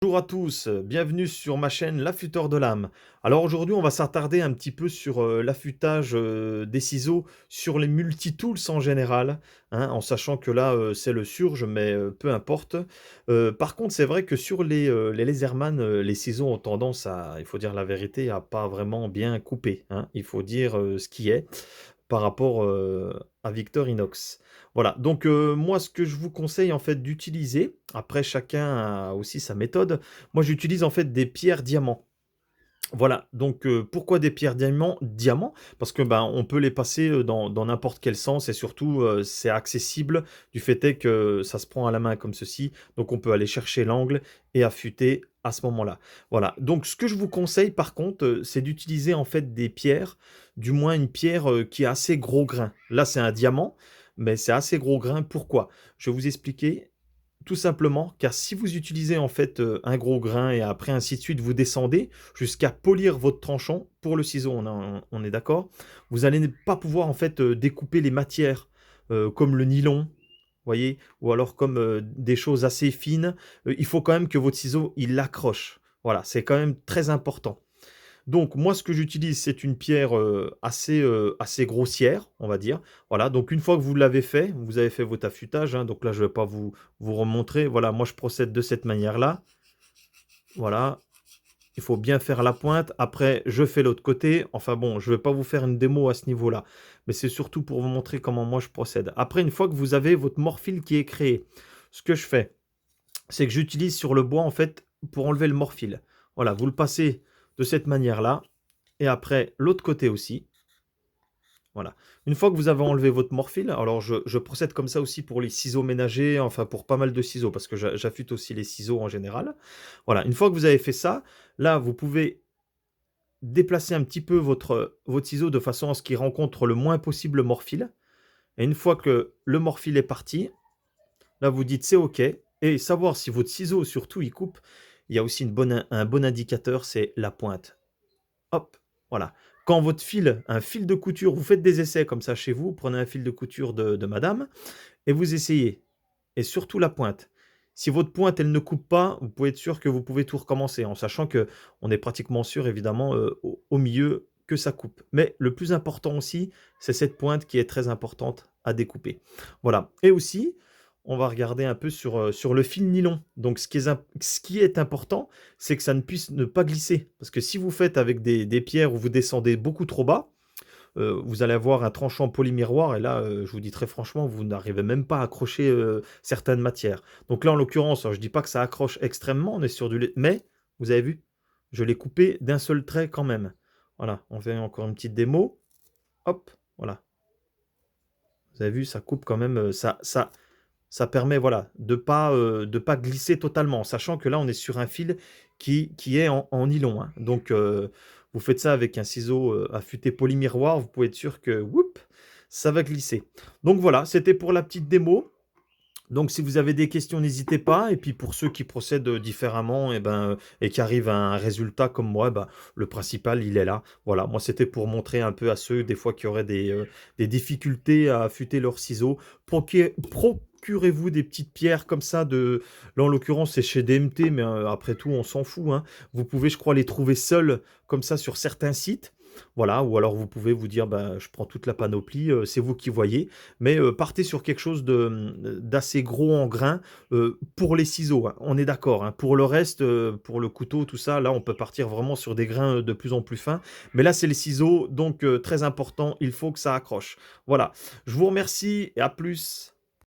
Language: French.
Bonjour à tous, bienvenue sur ma chaîne L'affûteur de l'âme. Alors aujourd'hui, on va s'attarder un petit peu sur l'affûtage des ciseaux sur les multitools en général, hein, en sachant que là c'est le surge, mais peu importe. Par contre, c'est vrai que sur les Laserman, les ciseaux ont tendance à, il faut dire la vérité, à pas vraiment bien couper, hein. Il faut dire ce qui est par rapport à Victorinox. Voilà, donc moi, ce que je vous conseille en fait d'utiliser, après chacun a aussi sa méthode, moi j'utilise en fait des pierres diamants. Voilà, donc pourquoi des pierres diamants? Parce que, ben, on peut les passer, dans n'importe quel sens et surtout, c'est accessible du fait est que ça se prend à la main comme ceci, donc on peut aller chercher l'angle et affûter à ce moment-là. Voilà, donc ce que je vous conseille par contre, c'est d'utiliser en fait des pierres, du moins une pierre, qui a assez gros grain. Là, c'est un diamant, mais c'est assez gros grain. Pourquoi? Je vais vous expliquer. Tout simplement, car si vous utilisez en fait un gros grain et après ainsi de suite, vous descendez jusqu'à polir votre tranchant pour le ciseau, on est d'accord. Vous allez ne pas pouvoir en fait découper les matières comme le nylon, voyez, ou alors comme des choses assez fines. Il faut quand même que votre ciseau il l'accroche. Voilà, c'est quand même très important. Donc moi, ce que j'utilise, c'est une pierre, assez grossière, on va dire. Voilà, donc une fois que vous l'avez fait, vous avez fait votre affûtage, hein, donc là, je ne vais pas vous remontrer. Voilà, moi, je procède de cette manière-là. Voilà, il faut bien faire la pointe. Après, je fais l'autre côté. Enfin bon, je ne vais pas vous faire une démo à ce niveau-là, mais c'est surtout pour vous montrer comment moi je procède. Après, une fois que vous avez votre morphile qui est créé, ce que je fais, c'est que j'utilise sur le bois, en fait, pour enlever le morphile. Voilà, vous le passez de cette manière-là. Et après, l'autre côté aussi. Voilà. Une fois que vous avez enlevé votre morphile, alors je procède comme ça aussi pour les ciseaux ménagers, enfin pour pas mal de ciseaux, parce que j'affûte aussi les ciseaux en général. Voilà, une fois que vous avez fait ça, là, vous pouvez déplacer un petit peu votre ciseau de façon à ce qu'il rencontre le moins possible le morphile. Et une fois que le morphile est parti, là, vous dites c'est OK. Et savoir si votre ciseau, surtout, il coupe, il y a aussi un bon indicateur, c'est la pointe. Hop, voilà. Quand votre fil, un fil de couture, vous faites des essais comme ça chez vous, prenez un fil de couture de madame et vous essayez. Et surtout la pointe. Si votre pointe, elle ne coupe pas, vous pouvez être sûr que vous pouvez tout recommencer, en sachant que on est pratiquement sûr, évidemment, au milieu, que ça coupe. Mais le plus important aussi, c'est cette pointe qui est très importante à découper. Voilà. Et aussi, on va regarder un peu sur le fil nylon. Donc, ce qui est important, c'est que ça ne puisse ne pas glisser. Parce que si vous faites avec des pierres où vous descendez beaucoup trop bas, vous allez avoir un tranchant polymiroir et là, je vous dis très franchement, vous n'arrivez même pas à accrocher certaines matières. Donc là, en l'occurrence, je ne dis pas que ça accroche extrêmement, on est sur du lait, mais vous avez vu, je l'ai coupé d'un seul trait quand même. Voilà, on fait encore une petite démo. Hop, voilà. Vous avez vu, ça coupe quand même, ça permet voilà, de pas glisser totalement, sachant que là, on est sur un fil qui est en nylon, hein. Donc, vous faites ça avec un ciseau affûté polymiroir, vous pouvez être sûr que whoop, ça va glisser. Donc voilà, c'était pour la petite démo. Donc si vous avez des questions, n'hésitez pas. Et puis pour ceux qui procèdent différemment et qui arrivent à un résultat comme moi, bah, le principal, il est là. Voilà, moi c'était pour montrer un peu à ceux des fois qui auraient des difficultés à affûter leurs ciseaux. Procurez-vous des petites pierres comme ça. Là en l'occurrence c'est chez DMT, mais après tout on s'en fout, hein. Vous pouvez je crois les trouver seuls comme ça sur certains sites. Voilà, ou alors vous pouvez vous dire, bah, je prends toute la panoplie, c'est vous qui voyez. Mais partez sur quelque chose d'assez gros en grain pour les ciseaux, hein, on est d'accord, hein. Pour le reste, pour le couteau, tout ça, là, on peut partir vraiment sur des grains de plus en plus fins. Mais là, c'est les ciseaux, donc très important, il faut que ça accroche. Voilà, je vous remercie et à plus.